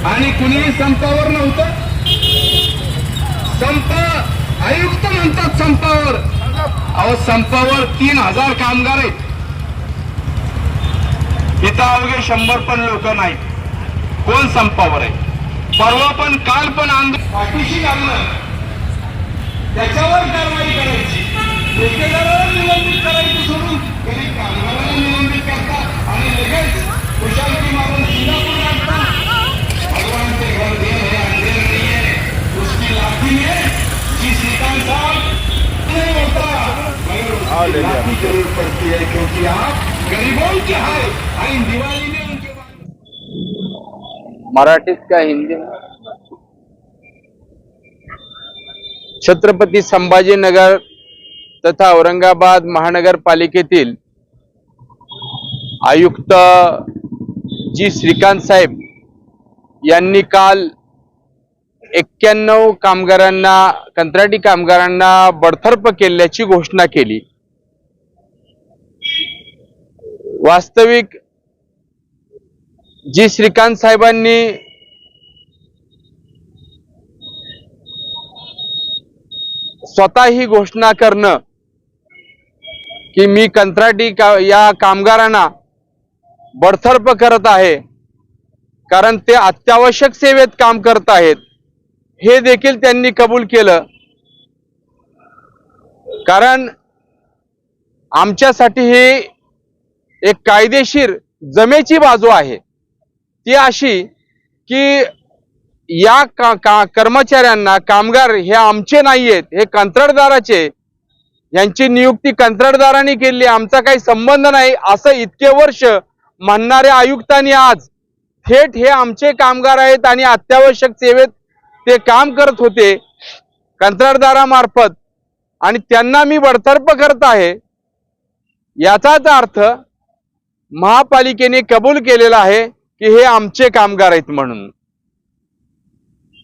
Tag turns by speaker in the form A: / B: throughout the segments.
A: आणि कुणीही संपावर नव्हतं. संप आयुक्त म्हणतात संपावर. अहो संपावर 3000 कामगार आहेत. इथं अवघे 100 पण लोक नाही. कोण संपावर आहे? परवा पण काल पण आंदोलन पाठीशी लागलं, त्याच्यावर कारवाई करायची. ठेकेदाराला निलंबित करायची सोडून तरी कामगाराला निलंबित करता आणि लगेच खुशालकी मारून सिंगापूर लागता. भगवान के घर देव है, अंधेर नहीं है. उसकी लाठी में जी श्रीकांत साहब नहीं होता, मगर उसकी लाठी जरूर पड़ती है, क्योंकि आप गरीबों के हाय आई दिवाली में उनके
B: मराठीत का हिंदी में? छत्रपती संभाजीनगर तथा औरंगाबाद महानगरपालिकेतील आयुक्त जी श्रीकांत साहेब यांनी काल 91 कामगारांना, कंत्राटी कामगारांना बडतर्फ केल्याची घोषणा केली. वास्तविक जी श्रीकांत साहेबांनी स्वतः ही घोषणा करणं की मी कंत्राटी या कामगारांना बडतर्फ करत आहे कारण ते अत्यावश्यक सेवेत काम करत आहेत, हे देखील त्यांनी कबूल केलं. कारण आमच्यासाठी ही एक कायदेशीर जमेची बाजू आहे. ती अशी की या कर्मचाऱ्यांना, कामगार हे आमचे नाहीयेत, हे कंत्राटदाराचे, यांची नियुक्ती कंत्राटदारांनी केली, आमचा काही संबंध नाही असं इतके वर्ष म्हणणाऱ्या आयुक्तांनी आज थेट हे आमचे कामगार आहेत आणि अत्यावश्यक सेवेत ते काम करत होते कंत्राटदारामार्फत आणि त्यांना मी बडतर्फ करत आहे, याचाच अर्थ महापालिकेने कबूल केलेला आहे की हे आमचे कामगार आहेत म्हणून.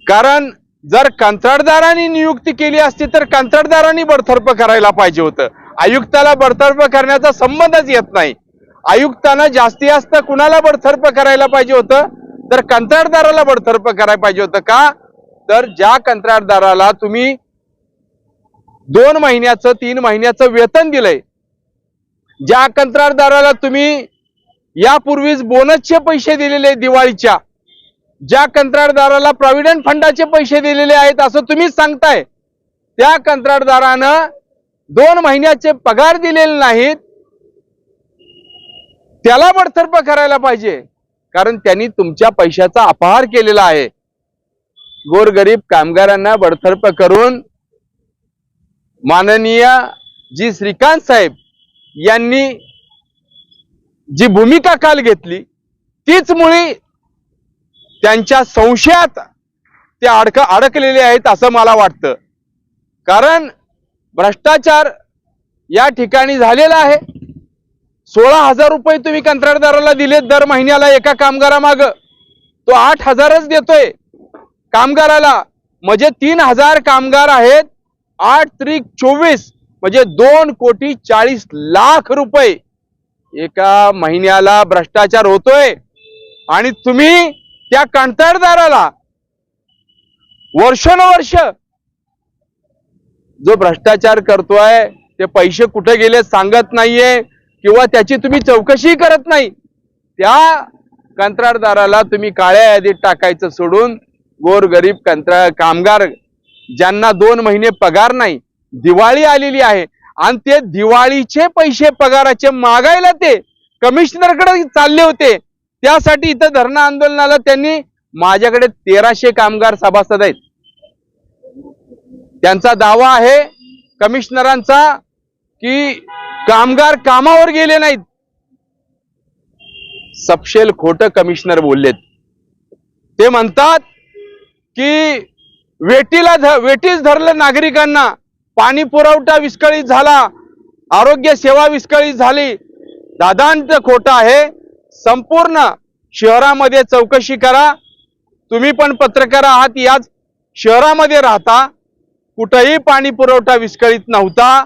B: कारण जर कंत्राटदारांनी नियुक्ती केली असती तर कंत्राटदारांनी बडतर्फ करायला पाहिजे होतं. आयुक्ताला बडतर्फ करण्याचा संबंधच येत नाही. आयुक्तांना जास्तीत जास्त कुणाला बडतर्फ करायला पाहिजे होतं तर कंत्राटदाराला बडतर्फ करायला पाहिजे होतं. का तर ज्या कंत्राटदाराला तुम्ही 2 महिन्याचं 3 महिन्याचं वेतन दिलंय, ज्या कंत्राटदाराला तुम्ही यापूर्वीच बोनसचे पैसे दिलेले दिवाळीच्या, ज्या कंत्राटदाराला प्रॉव्हिडंट फंडाचे पैसे दिलेले आहेत असं तुम्हीच सांगताय, त्या कंत्राटदारानं 2 महिन्याचे पगार दिलेले नाहीत, त्याला बडतर्फ करायला पाहिजे. कारण त्यांनी तुमच्या पैशाचा अपहार केलेला आहे. गोरगरीब कामगारांना बडतर्फ करून माननीय जी श्रीकांत साहेब यांनी जी भूमिका काल घेतली तीच मुळी त्यांच्या संशयात ते अडकलेले आहेत असं मला वाटतं. कारण भ्रष्टाचार या ठिकाणी झालेला आहे. 16,000 रुपये तुम्ही कंत्राटदाराला दिलेत दर महिन्याला एका कामगारामाग, तो 8,000च देतोय कामगाराला. म्हणजे 3,000 कामगार आहेत, 8 त्रिक 24 म्हणजे 2,40,00,000 रुपये एका महिन्याला भ्रष्टाचार होतोय. आणि तुम्ही त्या कंत्राटदाराला वर्षानुवर्ष जो भ्रष्टाचार करतोय ते पैसे कुठे गेले सांगत नाहीये किंवा त्याची तुम्ही चौकशी करत नाही, त्या कंत्राटदाराला तुम्ही काळ्या यादीत टाकायचं सोडून गोरगरीब कामगार ज्यांना 2 महिने पगार नाही, दिवाळी आलेली आहे आणि ते दिवाळीचे पैसे पगाराचे मागायला ते कमिशनरकडे चालले होते. त्यासाठी इथं धरणं आंदोलनाला त्यांनी, माझ्याकडे 1300 कामगार सभासद आहेत, त्यांचा दावा आहे कमिशनरांचा की कामगार कामावर गेले नाहीत. सपशेल खोटं कमिशनर बोललेत. ते म्हणतात की वेटीस धरलं नागरिकांना, पाणी पुरवठा विस्कळीत झाला, आरोग्य सेवा विस्कळीत झाली. दादांत खोटं आहे. संपूर्ण शहरामध्ये चौकशी करा. तुम्ही पण पत्रकार आहात, याच शहरामध्ये राहता, कुठेही पाणी पुरवठा विस्कळीत नव्हता,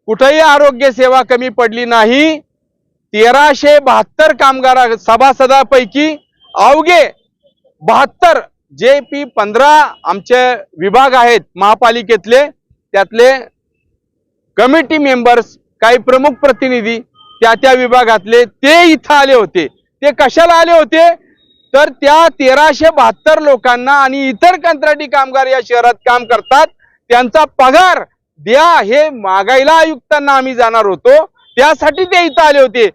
B: कुठेही आरोग्य सेवा कमी पडली नाही. 1372 कामगार सभासदापैकी अवघे 72 जे पी 15 आमचे विभाग आहेत महापालिकेतले, त्यातले कमिटी मेंबर्स, काही प्रमुख प्रतिनिधी त्या विभागातले ते इथं आले होते. ते कशाला आले होते तर त्या 1372 लोकांना आणि इतर कंत्राटी कामगार या शहरात काम करतात त्यांचा पगार द्या हे मागायला आयुक्तांना आम्ही जाणार होतो. त्यासाठी ते इथं आले होते.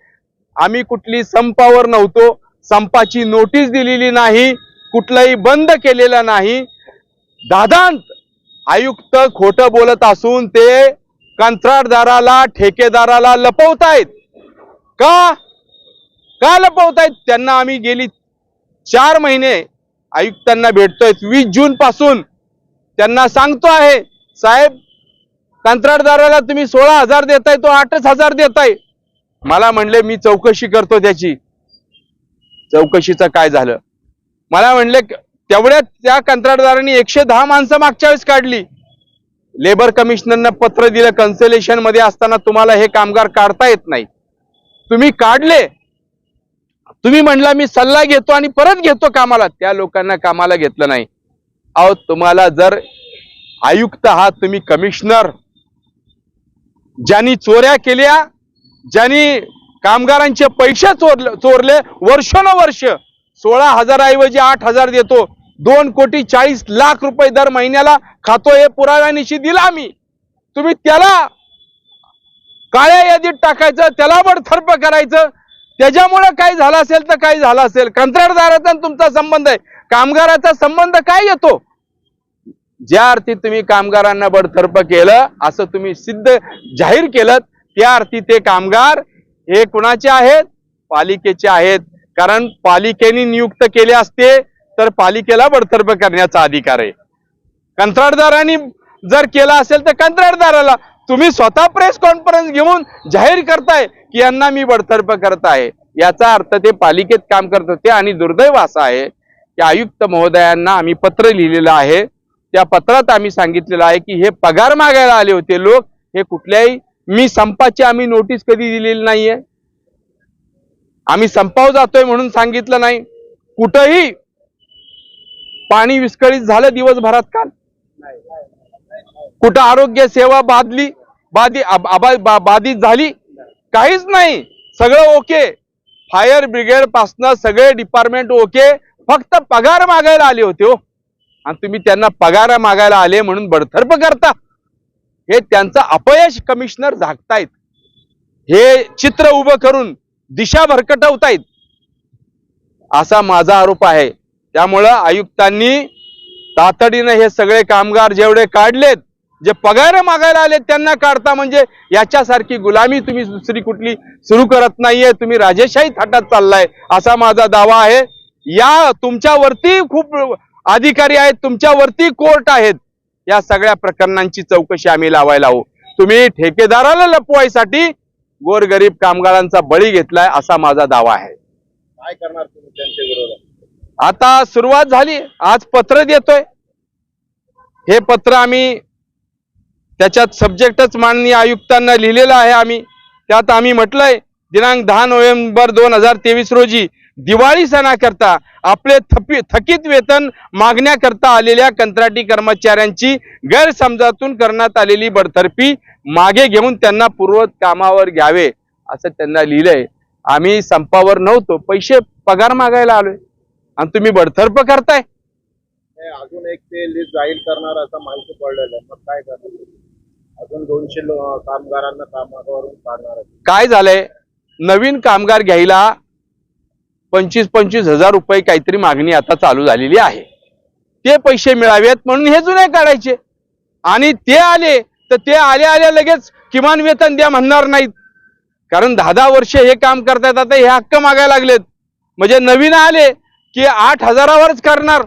B: आम्ही कुठली संपावर नव्हतो. संपाची नोटीस दिलेली नाही, कुठलाही बंद केलेला नाही. दादांत आयुक्त खोटं बोलत असून ते कंत्राटदाराला, ठेकेदाराला लपवतायत. का लपवतायत? त्यांना आम्ही गेली 4 महिने आयुक्तांना भेटतोय. 20 जून पासून त्यांना सांगतो आहे, साहेब कंत्राटदाराला तुम्ही 16,000 देताय, तो 8,000 देताय. मला म्हणले मी चौकशी करतो त्याची. चौकशीचं काय झालं? मला म्हणले तेवढ्यात त्या कंत्राटदारांनी 110 माणसं मागच्या वेळेस काढली. लेबर कमिशनरनं पत्र दिलं, कन्सलेशन मध्ये असताना तुम्हाला हे कामगार काढता येत नाही, तुम्ही काढले. तुम्ही म्हणला मी सल्ला घेतो आणि परत घेतो कामाला. त्या लोकांना कामाला घेतलं नाही. अहो तुम्हाला जर आयुक्त आहात, तुम्ही कमिशनर, ज्यांनी चोऱ्या केल्या, ज्यांनी कामगारांचे पैसे चोरले वर्षानुवर्ष, 16,000 ऐवजी 8,000 देतो, 2,40,00,000 रुपये दर महिन्याला खातो, हे पुराव्यानिशी दिला आम्ही. तुम्ही त्याला काळ्या यादीत टाकायचं, त्याला बडतर्फ करायचं. त्याच्यामुळे काय झालं असेल तर काय झालं असेल. कंत्राटदाराचा तुमचा संबंध आहे, कामगाराचा संबंध काय येतो? ज्या अर्थी तुम्ही कामगारांना बडतर्फ केलं, असं तुम्ही सिद्ध जाहीर केलं, त्या अर्थी ते कामगार हे कुणाचे आहेत? पालिकेचे आहेत. कारण पालिकेने नियुक्त केले असते तर पालिकेला बडतर्फ करण्याचा अधिकार आहे. कंत्राटदारांनी जर केला असेल तर कंत्राटदाराला. तुम्ही स्वतः प्रेस कॉन्फरन्स घेऊन जाहीर करताय की यांना मी बडतर्फ करत आहे, याचा अर्थ ते पालिकेत काम करत होते. आणि दुर्दैव असं आहे की आयुक्त महोदयांना आम्ही पत्र लिहिलेलं आहे. त्या पत्रात आम्ही सांगितलेलं आहे की हे पगार मागायला आले होते लोक. हे कुठल्याही मी संपाची आम्ही नोटीस कधी दिलेली नाहीये. आम्ही संपावर जातोय म्हणून सांगितलं नाही. कुठंही पाणी विस्कळीत झालं दिवसभरात काल? कुठं आरोग्य सेवा बाधित झाली? काहीच नाही, सगळं ओके. फायर ब्रिगेड पासनं सगळे डिपार्टमेंट ओके. फक्त पगार मागायला आले होते हो, आणि तुम्ही त्यांना पगार मागायला आले म्हणून बडतर्फ करता. हे त्यांचं अपयश कमिशनर झाकतायत. हे चित्र उभं करून दिशा भरकटवतायत, असा माझा आरोप आहे. त्यामुळं आयुक्तांनी तातडीनं हे सगळे कामगार जेवढे काढलेत, जे पगार मागायला आले त्यांना काढता, म्हणजे याच्यासारखी गुलामी तुम्ही दुसरी कुठली सुरू करत नाहीये. तुम्ही राजेशाही थाटात चाललाय असा माझा दावा आहे. या तुमच्यावरती खूप अधिकारी आहेत, तुमच्यावरती कोर्ट आहेत. या सगळ्या प्रकरणांची चौकशी आम्ही लावायला हवं. तुम्ही ठेकेदाराला लपवायसाठी गोरगरीब कामगारांचा बळी घेतलाय असा माझा दावा आहे.
C: काय करणार तुम्ही त्यांच्या विरोधात?
B: आता सुरुवात झाली. आज पत्र देतोय. हे पत्र आम्ही त्याच्यात सब्जेक्टच माननीय आयुक्तांना लिहिलेलं आहे. आम्ही त्यात आम्ही म्हटलंय दिनांक 10 नोव्हेंबर 2023 रोजी दिवाळी सणाकरता आपले थकीत वेतन मागण्याकरता आलेल्या कंत्राटी कर्मचाऱ्यांची गैरसमजातून करण्यात आलेली बडतर्फी मागे घेऊन त्यांना पूर्वत कामावर घ्यावे असं त्यांना लिहिलंय. आम्ही संपावर नव्हतो, पैसे पगार मागायला आलोय आणि तुम्ही बडतर्फ करताय.
C: अजून एक ते लिस्ट जाहीर करणार असं माहिती पडलेलं आहे, मग काय करणार? अजून 200 कामगारांना कामावरून काढणार.
B: काय झालंय, नवीन कामगार घ्यायला 25-25 हजार रुपये काहीतरी मागणी आता चालू झालेली आहे. ते पैसे मिळावेत म्हणून हे जुने काढायचे. आणि ते आले तर ते आल्या लगेच किमान वेतन द्या म्हणणार नाहीत. कारण 10-10 वर्ष हे काम करतायत, आता हे हक्क मागायला लागलेत. म्हणजे नवीन आले की 8,000वरच करणार,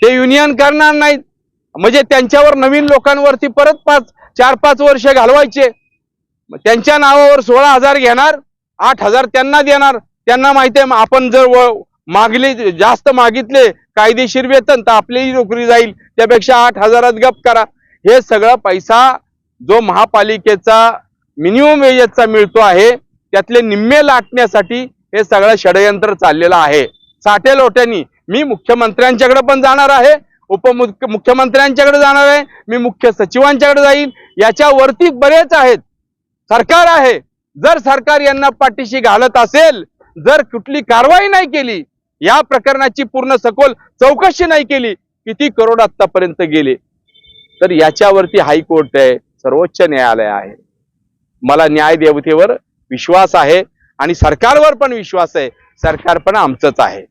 B: ते युनियन करणार नाहीत. म्हणजे त्यांच्यावर नवीन लोकांवरती परत 4-5 वर्ष घालवायचे. त्यांच्या नावावर 16,000 घेणार, 8,000 त्यांना देणार. त्यांना माहिती आहे आपण जर मागले जास्त मागितले कायदेशीर वेतन तर आपलीही नोकरी जाईल, त्यापेक्षा 8,000त गप करा. हे सगळा पैसा जो महापालिकेचा मिनिमम वेजेसचा मिळतो आहे त्यातले निम्मे लाटण्यासाठी हे सगळं षडयंत्र चाललेलं आहे. साठे लोट्यांनी मी मुख्यमंत्र्यांच्याकडे पण जाणार आहे, मुख्यमंत्र्यांच्याकडे जाणार आहे, मी मुख्य सचिवांच्याकडे जाईल. याच्यावरती बरेच आहेत, सरकार आहे. जर सरकार यांना पाठीशी घालत असेल, जर कुठली कारवाई नाही केली, या प्रकरणाची पूर्ण सखोल चौकशी नाही केली, किती करोड आतापर्यंत गेले, तर याच्यावरती हायकोर्ट आहे, सर्वोच्च न्यायालय आहे. मला न्याय देवतेवर विश्वास आहे आणि सरकारवर पण विश्वास आहे. सरकार पण आमचंच आहे.